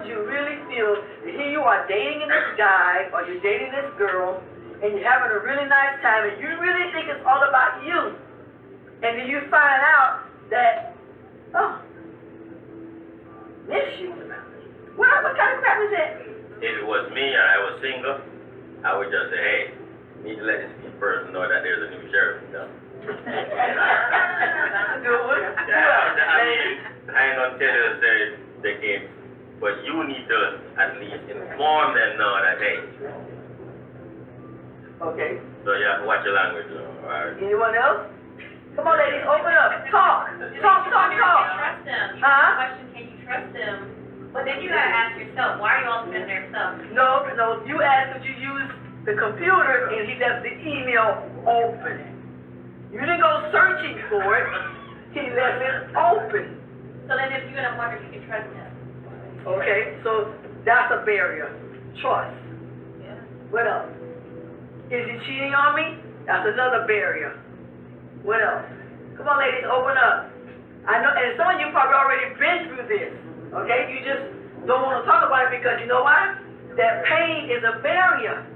You really feel that here you are dating this guy or you're dating this girl and you're having a really nice time and you really think it's all about you. And then you find out that, oh, this you. What kind of crap is that? If it was me and I was single, I would just say, hey, need to let this person know that there's a new sheriff in town. That's a good one. I ain't gonna tell you to say they came, but you need to at least inform them now that, hey. Okay. So you have to watch your language, alright? Anyone else? Come on, ladies, open up. Talk. Talk. Can you trust them? You Huh? question, can you trust them? But then you gotta ask yourself, why are you all spending their stuff? No. You asked if you use the computer and he left the email open. You didn't go searching for it. He left it open. So then if you're gonna wonder if you can trust them. Okay, so that's a barrier. Trust. Yeah. What else? Is he cheating on me? That's another barrier. What else? Come on, ladies, open up. I know, and some of you probably already been through this. Okay, you just don't want to talk about it because you know why? That pain is a barrier.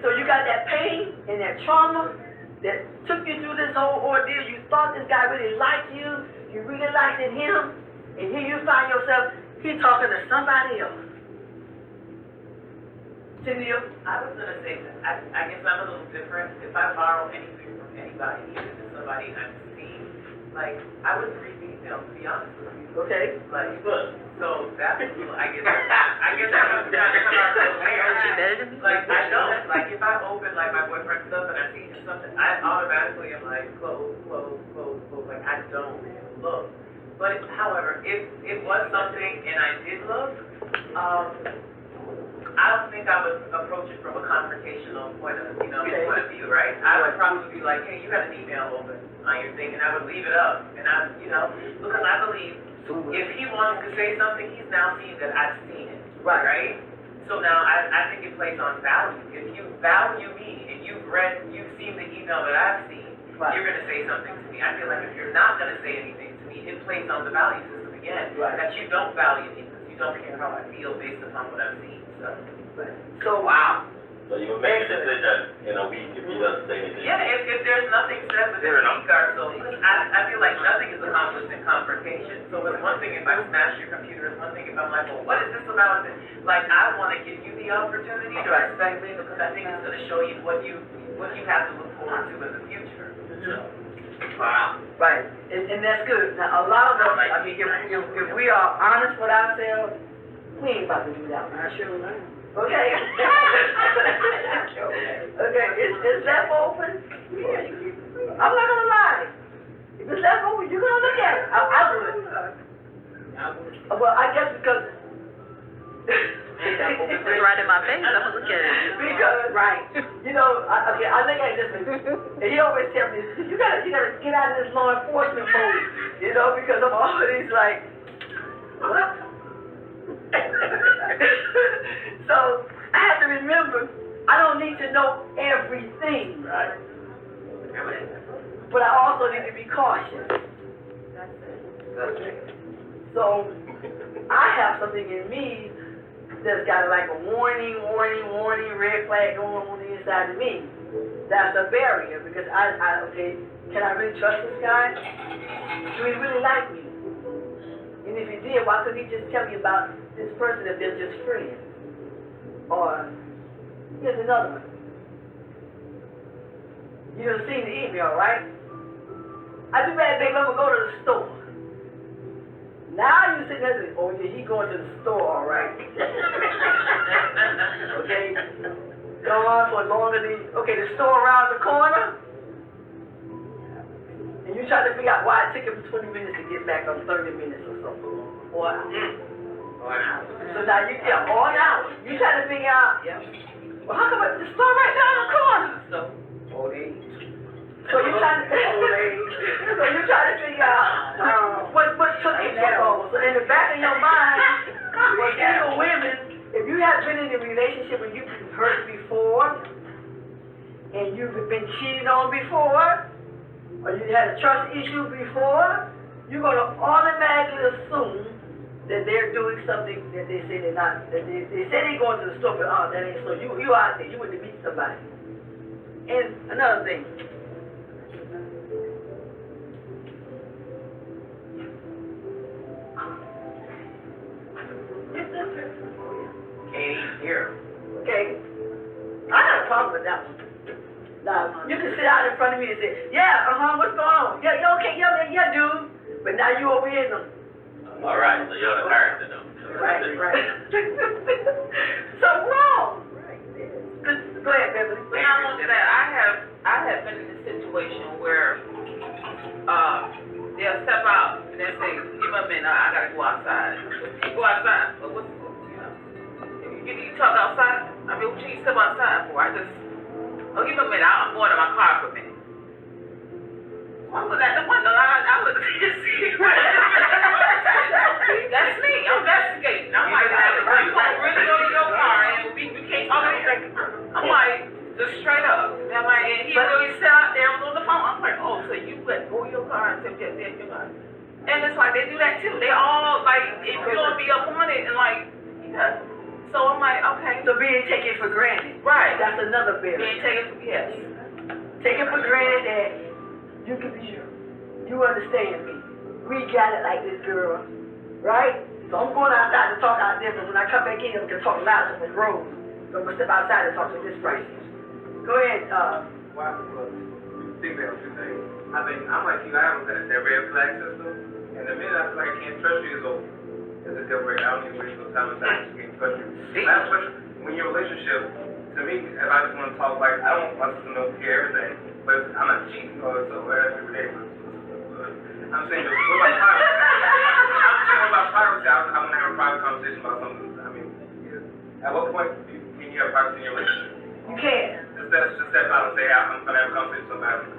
So you got that pain and that trauma that took you through this whole ordeal. You thought this guy really liked you. You really liked him. And here you find yourself, he's talking to somebody else. Cynthia? I was going to say that I guess I'm a little different. If I borrow anything from anybody, even if it's somebody I've seen, like, I wouldn't read the email, to be honest with you. Okay. Like, so that's, I guess I'm trying to start like, I don't. Like, if I open, like, my boyfriend's stuff and I see something, I automatically am like, close. Like, I don't look. But, however, if it was something and I did look, I don't think I would approach it from a confrontational point of view, right? I would probably be like, hey, you got an email open on your thing, and I would leave it up, and because I believe if he wants to say something, he's now seeing that I've seen it, right? So now I think it plays on value. If you value me and you've seen the email that I've seen, you're going to say something to me. I feel like if you're not going to say anything to me, it plays on the value system again, that you don't value me because you don't care how I feel based upon what I've seen. So wow. So you would make a decision in a week if he doesn't say anything? Yeah, if there's nothing said within a week or so, because I feel like nothing is accomplished in confrontation. So it's one thing if I smash your computer, it's one thing if I'm like, well, what is this about? Like, I want to give you the opportunity to respect me because I think it's going to show you what you have to look forward to in the future. Wow. Right, and that's good. Now, a lot of us, I mean, if we are honest with ourselves, we ain't about to do that. I sure learn. Okay. Okay, is left open? Yeah. I'm not going to lie. If it's left open, you're going to look at it. I would. Well, I guess because... It's right in my face. I'm going to look at it. Because, right. I look at this, and he always tells me, you gotta get out of this law enforcement mode, because I'm always like, what? So, I have to remember, I don't need to know everything, right? But I also need to be cautious. So, I have something in me that's got like a warning, red flag going on the inside of me. That's a barrier because can I really trust this guy? Do he really like me? And if he did, why couldn't he just tell me about this person if they're just friends? Or, here's another one. You done seen the email, right? I do bad, baby, I'm going to go to the store. Now you sitting there saying, oh yeah, he going to the store, all right. Okay? Gone for longer than, the store around the corner. And you try to figure out why it took him 20 minutes to get back on 30 minutes or something. Or an hour. So now you get an hour. You try to figure out, well, how come the store right down the corner? So you try to figure out what took him so long. So in the back of your mind, for single women, if you have been in a relationship and you've been hurt before, and you've been cheated on before, or you had a trust issue before, you're going to automatically assume that they're doing something that they say they're not, that they say they're going to the store, but that ain't so. You out there, you went to meet somebody. And another thing. Katie's here. Okay? I got a problem with that one. Now, you can sit out in front of me and say, yeah, what's going on? Yeah, you okay, yeah, dude. But now you over here, no. All right, so you're the character now. Right. So wrong. Go ahead, Beverly. But not only that, I have been in a situation where they'll step out and they'll say, give me a minute, I gotta go outside. You go outside, but what's, you talk outside? I mean, what you step outside for? Give me a minute, I'm going to my car for a minute. I was at the window, I was that's me, I'm investigating. I'm like, you gonna really go to your car and you can't talk to me? I'm like, just straight up. I'm like, and he really sat out there on the phone. I'm like, oh, so you let go of your car and take your car. And it's like, they do that too. They all, like, if you're gonna be up on it and like, yeah. So I'm like, okay. So being taken for granted. Right. That's another barrier. Being taken for, yes. Taken for granted that you can be sure. You understand me. We got it like this, girl. Right? So I'm going outside to talk out there, but when I come back in, I'm going to talk loud to the road. So I'm going to step outside and talk to this person. Go ahead, Well, think about two things. I think I'm like you, I have that red flag system, and the minute I feel like I can't trust you is over. It's a deal breaker. I don't even waste no time and I just can't trust you. I have trust you. When you're in a relationship, to me, if I just want to talk, like, I don't want my sister to know everything, but I'm not cheating or so every day. I'm saying, what about privacy? I'm saying, what about privacy? I want to have a private conversation about something. I mean, at what point can you have privacy in your relationship? you can. Just step out and say, I'm going to have a conversation with somebody.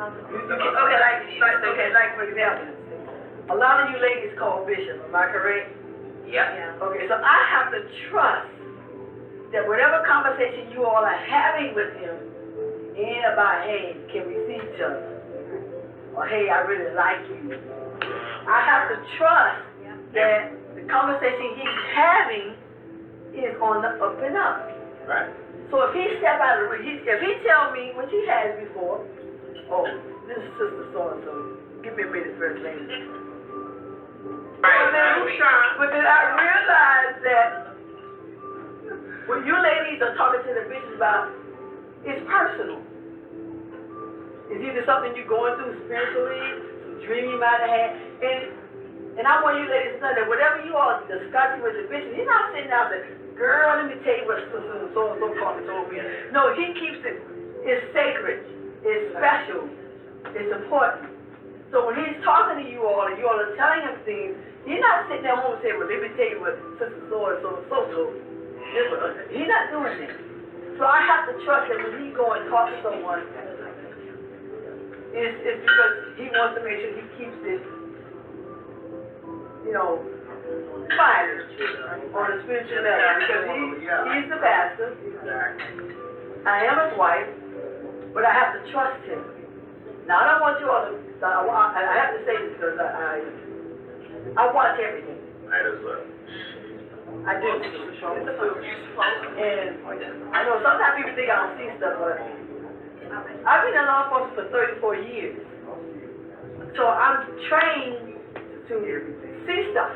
Like for example, a lot of you ladies call Bishop, am I correct? Yeah. Okay, so I have to trust that whatever conversation you all are having with him ain't about, hey, can we see each other? Or, hey, I really like you. I have to trust that the conversation he's having is on the up and up. Right. So if he step out of the way, if he tell me, which he has before, oh, this is Sister So-and-so, give me a minute first, lady. But then I realized that what you ladies are talking to the bitches about is personal. It's either something you're going through spiritually, some dream you might have had, and I want you ladies to know that whatever you all discussing with the bitches, he's not sitting down and saying, girl, let me tell you what so-and-so told me. No, he keeps it, it's sacred, it's special, it's important. So when he's talking to you all and you all are telling him things, he's not sitting at home and saying, well, let me tell you what Sister so-and-so told me. He's not doing that. So I have to trust that when he go and talk to someone, it's because he wants to make sure he keeps it, fine on a spiritual level. Because he's the pastor. I am his wife, but I have to trust him. Now, I don't want you all to, I have to say this because I watch everything. Might as well. I do. And I know sometimes people think I don't see stuff, but I've been in law enforcement for 34 years. So I'm trained to see stuff.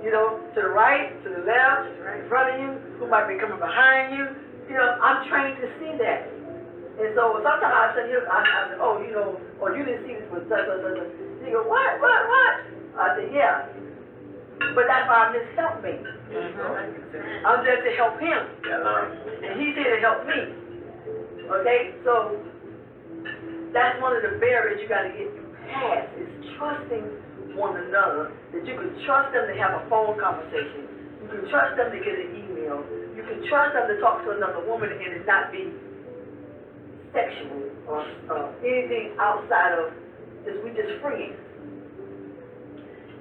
To the right, to the left, in front of you, who might be coming behind you. I'm trained to see that. And so sometimes I say, oh, you didn't see this with such. You go, what? I say, yeah. But that's why I'm his helpmate. I'm there to help him. And he's here to help me. Okay? So that's one of the barriers you got to get past is trusting one another. That you can trust them to have a phone conversation. You can trust them to get an email. You can trust them to talk to another woman and it not be sexual or anything outside of we just friends.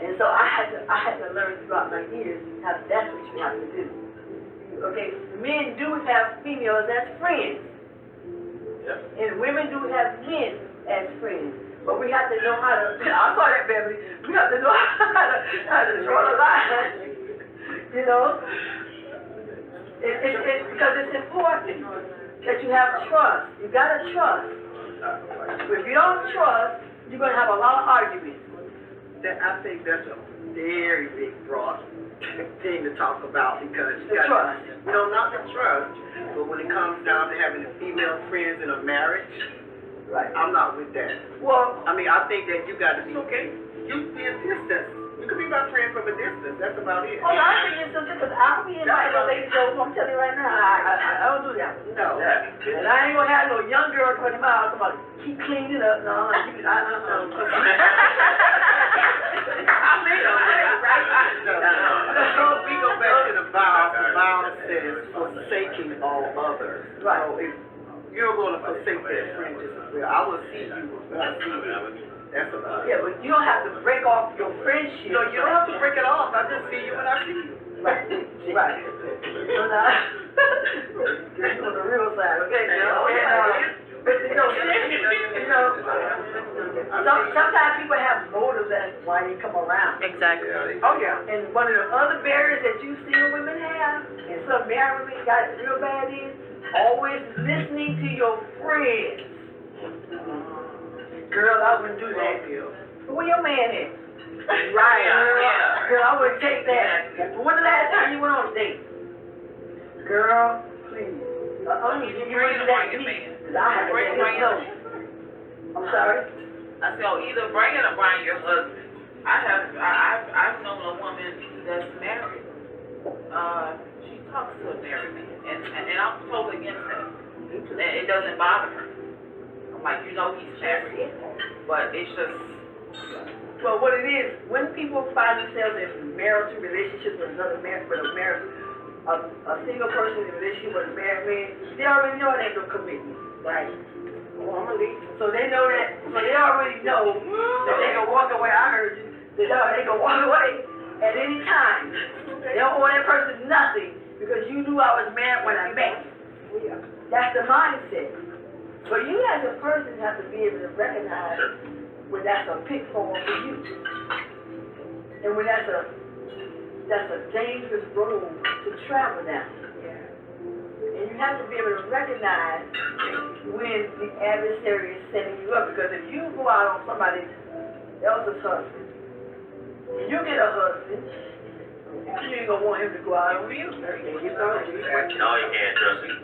And so I had to learn throughout my years how that's what you have to do. Okay, men do have females as friends. Yep. And women do have men as friends. But we have to know how to, I saw that, Beverly, we have to know how to draw the line, you know? Because it's important that you have trust. You gotta trust. If you don't trust, you're gonna have a lot of arguments. I think that's a very big, broad thing to talk about because The trust. not the trust, but when it comes down to having female friends in a marriage, Right. I'm not with that. Well, I mean, I think that you got to be okay. You be a distance. You can be my friend from a distance. That's about it. oh, I think it's just because I'll be invited to ladies' shows. I'm telling you right now, I don't do that. No. And I ain't gonna have no young girl coming to my house. Somebody keep cleaning up. No, I mean, So we go back to the vow. The vow says forsaking all others. Right. So if you're going to forsake that friend just as well, I will see you when I see you. That's about it. yeah, but you don't have to break off your friendship. No, you don't have to break it off. I just see you when I see you. Right. Right. So now, you're on the real side, okay? But sometimes people have motives as to why they come around. Exactly. Oh yeah. And one of the other barriers that you single women have, and some married women got it real bad is always listening to your friends. Girl, I wouldn't do that, girl. But where your man at? Right, Yeah. girl, I wouldn't take that. When the last time you went on a date? Girl, please. You bring that to me. Cause I have to let him know. I'm sorry? I said, either bring it or bring your husband. I've known a woman that's married. She talks to a married man, and I'm totally against that. It doesn't bother her. I'm like, he's married, but it's just. Well, what it is, when people find themselves in marital relationships with a single person in a relationship with a married man, they already know it ain't no commitment, right? Well, I'm gonna leave. So they know that. So they already know that they can walk away. I heard you. They can walk away at any time. They don't owe that person nothing because you knew I was married when I met you. That's the mindset. But you as a person have to be able to recognize when that's a pitfall for you. And when that's a dangerous road to travel down. And you have to be able to recognize when the adversary is setting you up. Because if you go out on somebody else's husband, and you get a husband, you ain't gonna want him to go out on you. No, you can't trust him.